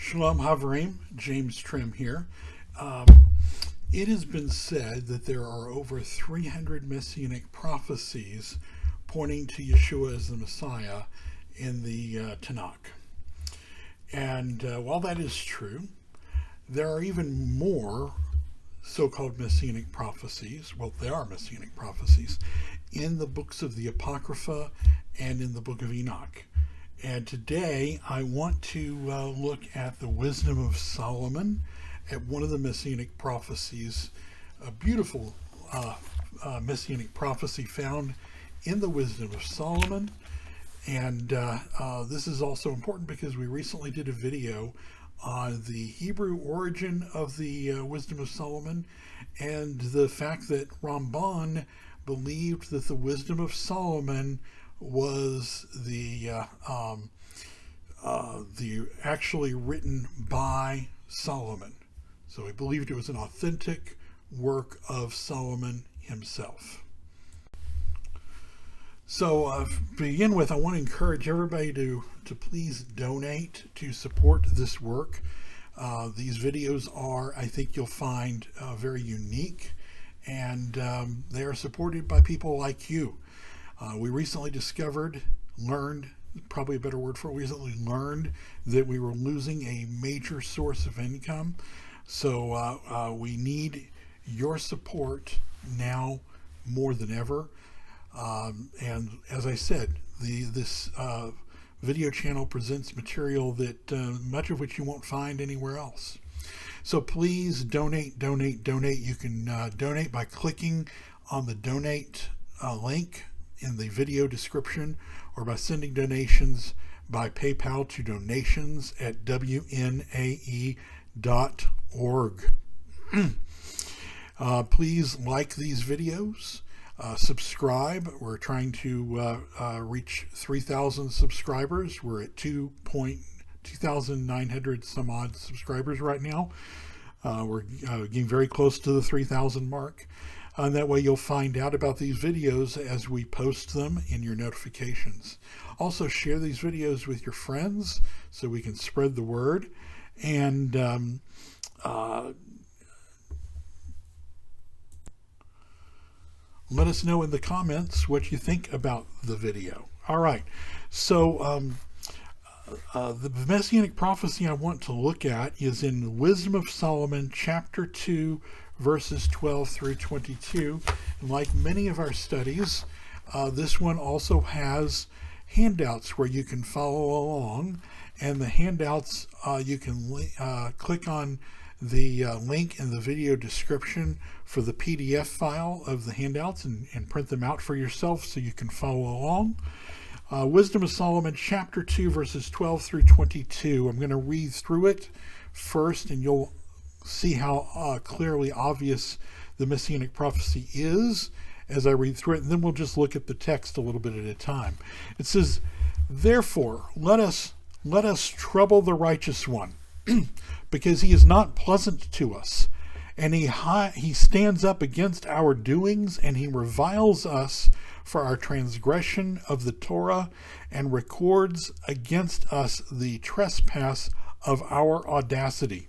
Shalom Havrim, James Trim here. It has been said that there are over 300 Messianic prophecies pointing to Yeshua as the Messiah in the Tanakh. And while that is true, there are even more so-called Messianic prophecies, well, they are Messianic prophecies, in the books of the Apocrypha and in the book of Enoch. And today I want to look at the wisdom of Solomon, at one of the Messianic prophecies, a beautiful Messianic prophecy found in the wisdom of Solomon. And this is also important because we recently did a video on the Hebrew origin of the wisdom of Solomon and the fact that Ramban believed that the wisdom of Solomon was the actually written by Solomon. So he believed it was an authentic work of Solomon himself. So to begin with, I want to encourage everybody to please donate to support this work. These videos are, I think you'll find, very unique, and they are supported by people like you. We recently learned, probably a better word for it, we recently learned that we were losing a major source of income. So we need your support now more than ever. And as I said, this video channel presents material that much of which you won't find anywhere else. So please donate. You can donate by clicking on the donate link in the video description, or by sending donations by PayPal to donations@wnae.org. Please like these videos, subscribe. We're trying to reach 3,000 subscribers. We're at 2,900 some odd subscribers right now. We're getting very close to the 3,000 mark. And that way you'll find out about these videos as we post them in your notifications. Also, share these videos with your friends so we can spread the word. And let us know in the comments what you think about the video. All right, so the Messianic prophecy I want to look at is in the Wisdom of Solomon, chapter 2, verses 12 through 22. And like many of our studies, this one also has handouts where you can follow along. And the handouts, you can click on the link in the video description for the PDF file of the handouts and print them out for yourself so you can follow along. Wisdom of Solomon, chapter 2, verses 12 through 22. I'm going to read through it first, and you'll see how clearly obvious the Messianic prophecy is as I read through it, and then we'll just look at the text a little bit at a time. It says, "Therefore, let us trouble the righteous one, because he is not pleasant to us, and he stands up against our doings, and he reviles us for our transgression of the Torah, and records against us the trespass of our audacity."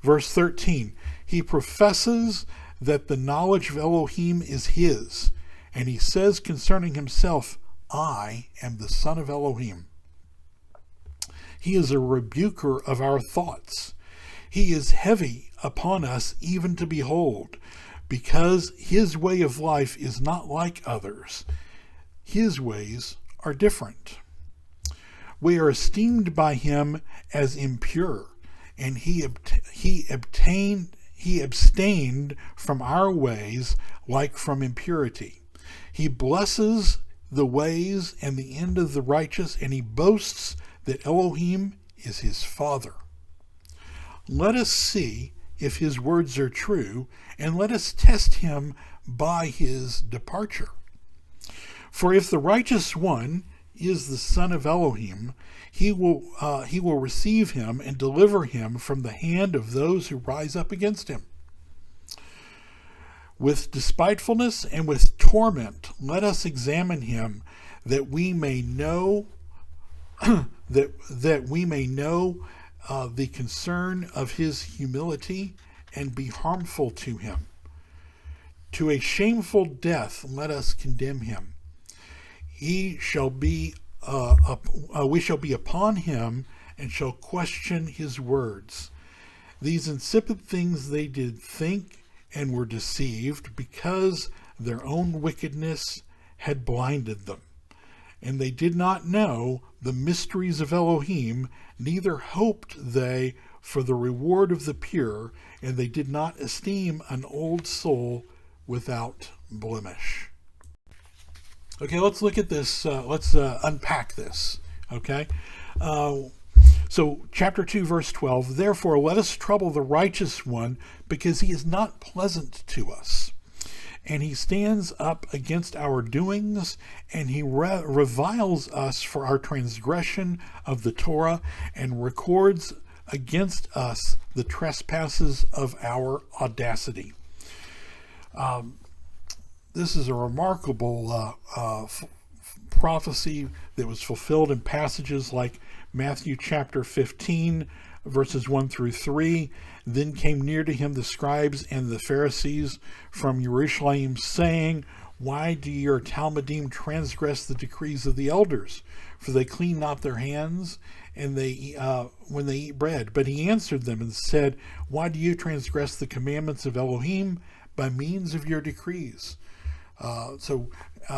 Verse 13, "He professes that the knowledge of Elohim is his, and he says concerning himself, I am the son of Elohim. He is a rebuker of our thoughts. He is heavy upon us even to behold, because his way of life is not like others. His ways are different. We are esteemed by him as impure, and he abstained from our ways like from impurity. He blesses the ways and the end of the righteous, and he boasts that Elohim is his father. Let us see if his words are true, and let us test him by his departure. For if the righteous one is the son of Elohim, he will receive him and deliver him from the hand of those who rise up against him. With despitefulness and with torment, let us examine him, that we may know that we may know the concern of his humility and be harmful to him. To a shameful death let us condemn him. We shall be upon him and shall question his words. These insipid things they did think and were deceived, because their own wickedness had blinded them. And they did not know the mysteries of Elohim, neither hoped they for the reward of the pure, and they did not esteem an old soul without blemish. Okay, let's look at this. Let's unpack this. Okay. So chapter 2, verse 12, therefore let us trouble the righteous one, because he is not pleasant to us. And he stands up against our doings, and he reviles us for our transgression of the Torah, and records against us the trespasses of our audacity. This is a remarkable prophecy that was fulfilled in passages like Matthew chapter 15, verses 1 through 3. Then came near to him the scribes and the Pharisees from Jerusalem, saying, why do your Talmudim transgress the decrees of the elders? For they clean not their hands, and when they eat bread. But he answered them and said, why do you transgress the commandments of Elohim by means of your decrees?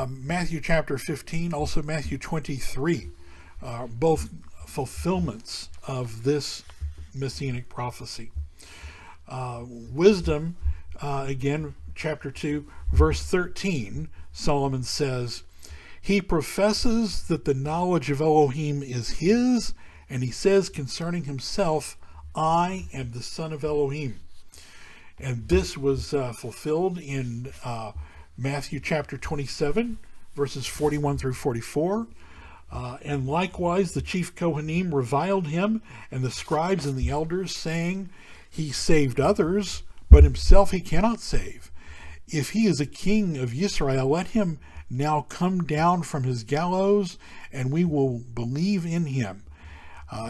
Matthew chapter 15, also Matthew 23, both fulfillments of this Messianic prophecy. Wisdom, again, chapter 2, verse 13, Solomon says, he professes that the knowledge of Elohim is his, and he says concerning himself, I am the son of Elohim. And this was fulfilled in Matthew chapter 27, verses 41 through 44. And likewise the chief Kohanim reviled him, and the scribes and the elders, saying, he saved others, but himself he cannot save. If he is a king of Israel, let him now come down from his gallows, and we will believe in him.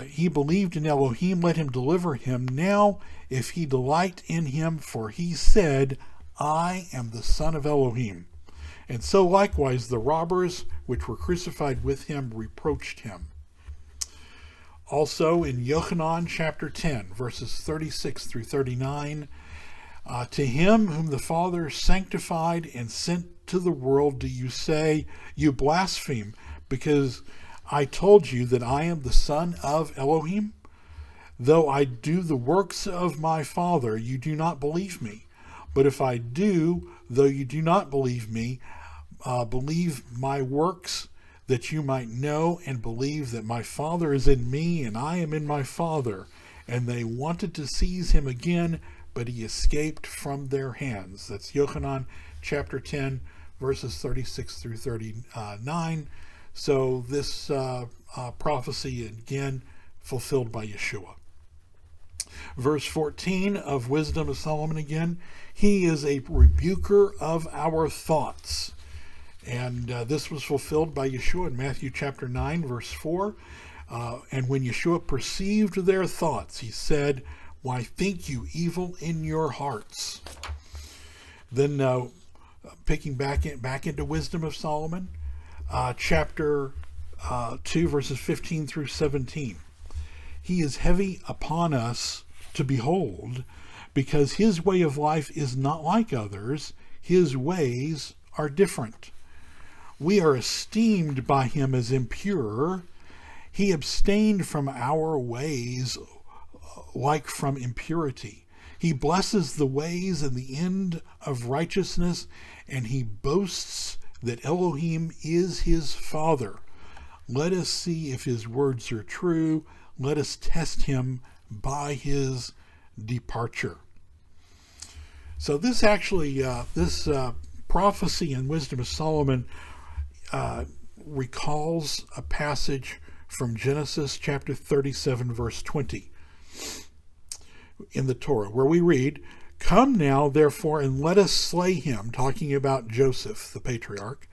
He believed in Elohim, let him deliver him now, if he delight in him, for he said, I am the son of Elohim. And so likewise the robbers which were crucified with him reproached him. Also in Yochanan chapter 10, verses 36 through 39, to him whom the Father sanctified and sent to the world do you say, you blaspheme, because I told you that I am the son of Elohim? Though I do the works of my Father, you do not believe me. But if I do, though you do not believe me, believe my works, that you might know and believe that my Father is in me and I am in my Father. And they wanted to seize him again, but he escaped from their hands. That's Yochanan chapter 10, verses 36 through 39. So this prophecy again fulfilled by Yeshua. Verse 14 of Wisdom of Solomon again, he is a rebuker of our thoughts. And this was fulfilled by Yeshua in Matthew chapter 9, verse 4. And when Yeshua perceived their thoughts, he said, why think you evil in your hearts? Then picking back into Wisdom of Solomon, chapter 2, verses 15 through 17. He is heavy upon us to behold, because his way of life is not like others. His ways are different. We are esteemed by him as impure. He abstained from our ways like from impurity. He blesses the ways and the end of righteousness, and he boasts that Elohim is his Father. Let us see if his words are true. Let us test him by his departure. So this actually, this prophecy in Wisdom of Solomon recalls a passage from Genesis chapter 37, verse 20 in the Torah, where we read, come now, therefore, and let us slay him, talking about Joseph, the patriarch.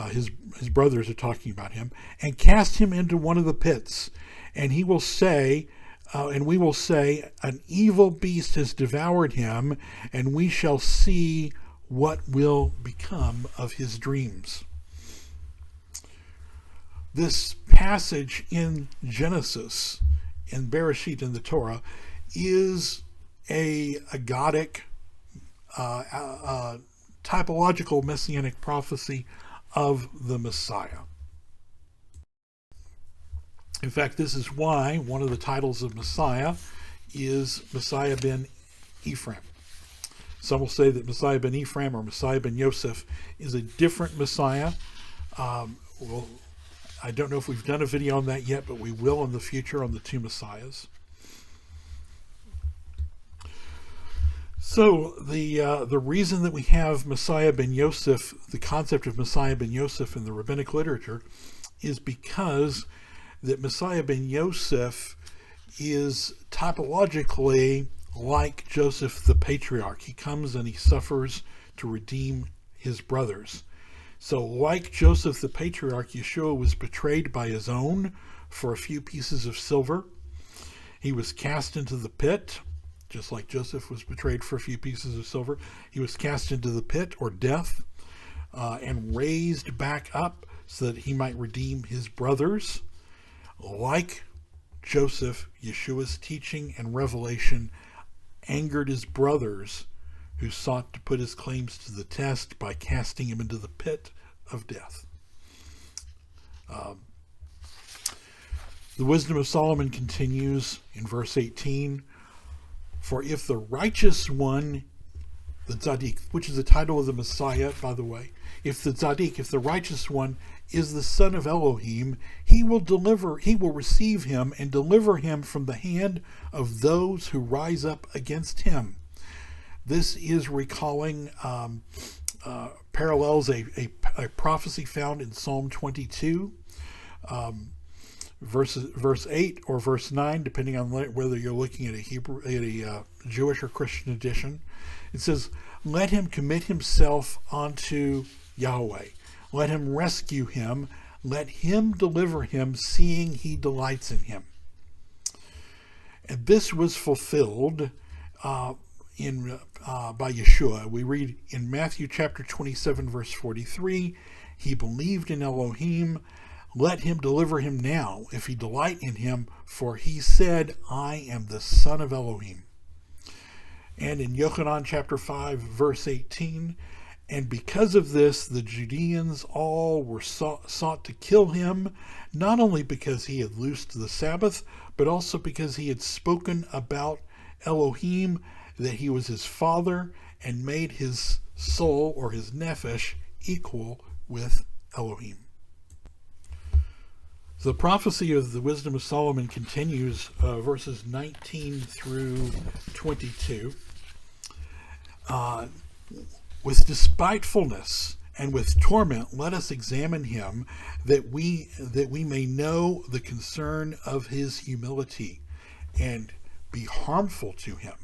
His brothers are talking about him, and cast him into one of the pits, and he will say, and we will say, an evil beast has devoured him, and we shall see what will become of his dreams. This passage in Genesis, in Bereshit in the Torah, is a agadic, typological messianic prophecy of the Messiah. In fact, this is why one of the titles of Messiah is Messiah ben Ephraim. Some will say that Messiah ben Ephraim or Messiah ben Yosef is a different Messiah. Well, I don't know if we've done a video on that yet, but we will in the future on the two Messiahs. So the reason that we have Messiah ben Yosef, the concept of Messiah ben Yosef in the rabbinic literature, is because that Messiah ben Yosef is typologically like Joseph the patriarch. He comes and he suffers to redeem his brothers. So like Joseph the patriarch, Yeshua was betrayed by his own for a few pieces of silver. He was cast into the pit, just like Joseph was betrayed for a few pieces of silver. He was cast into the pit, or death, and raised back up so that he might redeem his brothers. Like Joseph, Yeshua's teaching and revelation angered his brothers, who sought to put his claims to the test by casting him into the pit of death. The wisdom of Solomon continues in verse 18. For if the righteous one, the tzaddik, which is the title of the Messiah, by the way, if the righteous one is the son of Elohim, he will receive him and deliver him from the hand of those who rise up against him. This is recalling parallels a prophecy found in Psalm 22, verse 8 or verse 9, depending on whether you're looking at a Jewish or Christian edition. It says, "Let him commit himself unto Yahweh. Let him rescue him. Let him deliver him, seeing he delights in him." And this was fulfilled by Yeshua. We read in Matthew chapter 27, verse 43, "He believed in Elohim. Let him deliver him now, if he delight in him, for he said, I am the son of Elohim." And in Yochanan chapter 5, verse 18, "And because of this, the Judeans all were sought to kill him, not only because he had loosed the Sabbath, but also because he had spoken about Elohim, that he was his father, and made his soul, or his nephesh, equal with Elohim." The prophecy of the wisdom of Solomon continues, verses 19 through 22. "With despitefulness and with torment let us examine him, that we may know the concern of his humility, and be harmful to him.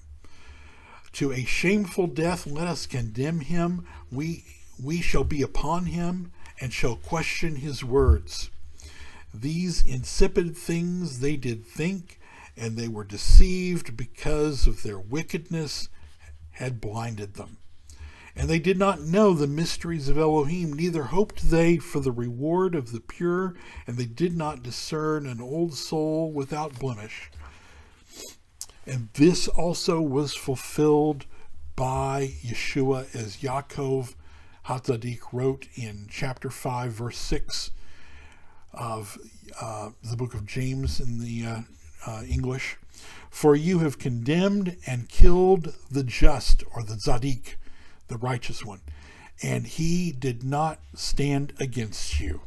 To a shameful death let us condemn him. We shall be upon him, and shall question his words. These insipid things they did think, and they were deceived, because of their wickedness had blinded them. And they did not know the mysteries of Elohim, neither hoped they for the reward of the pure, and they did not discern an old soul without blemish. And this also was fulfilled by Yeshua, as Yaakov HaTzadik wrote in chapter 5, verse 6 of the book of James in the English. "For you have condemned and killed the just," or the tzaddik, the righteous one, "and he did not stand against you."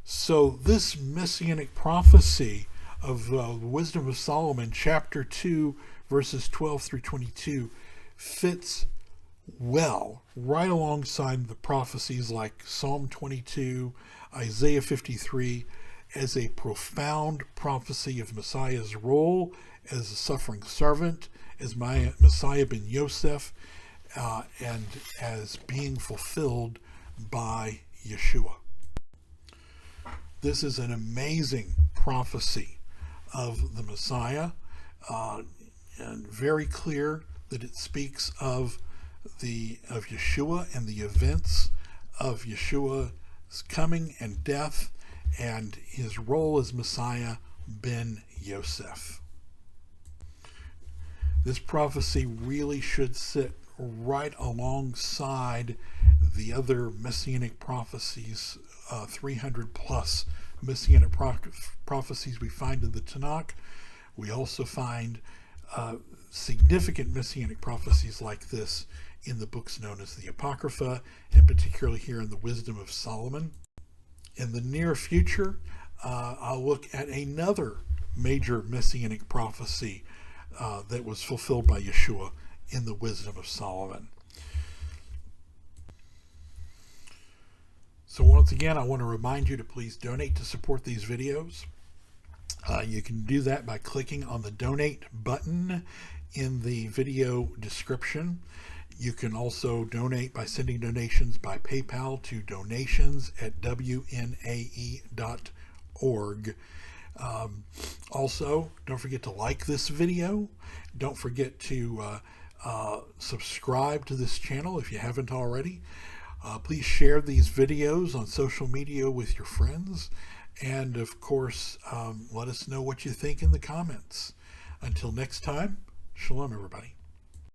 So this messianic prophecy of the wisdom of Solomon, chapter 2, verses 12 through 22, fits well right alongside the prophecies like Psalm 22, Isaiah 53, as a profound prophecy of Messiah's role as a suffering servant, as Messiah ben Yosef, and as being fulfilled by Yeshua. This is an amazing prophecy of the Messiah, and very clear that it speaks of Yeshua and the events of Yeshua's coming and death and his role as Messiah, Ben Yosef. This prophecy really should sit right alongside the other Messianic prophecies, 300 plus Messianic prophecies we find in the Tanakh. We also find significant Messianic prophecies like this in the books known as the Apocrypha, and particularly here in the Wisdom of Solomon. In the near future, I'll look at another major Messianic prophecy that was fulfilled by Yeshua in the Wisdom of Solomon. So once again, I want to remind you to please donate to support these videos. You can do that by clicking on the donate button in the video description. You can also donate by sending donations by PayPal to donations@wnae.org. Also, don't forget to like this video. Don't forget to subscribe to this channel if you haven't already. Please share these videos on social media with your friends. And of course, let us know what you think in the comments. Until next time, shalom, everybody.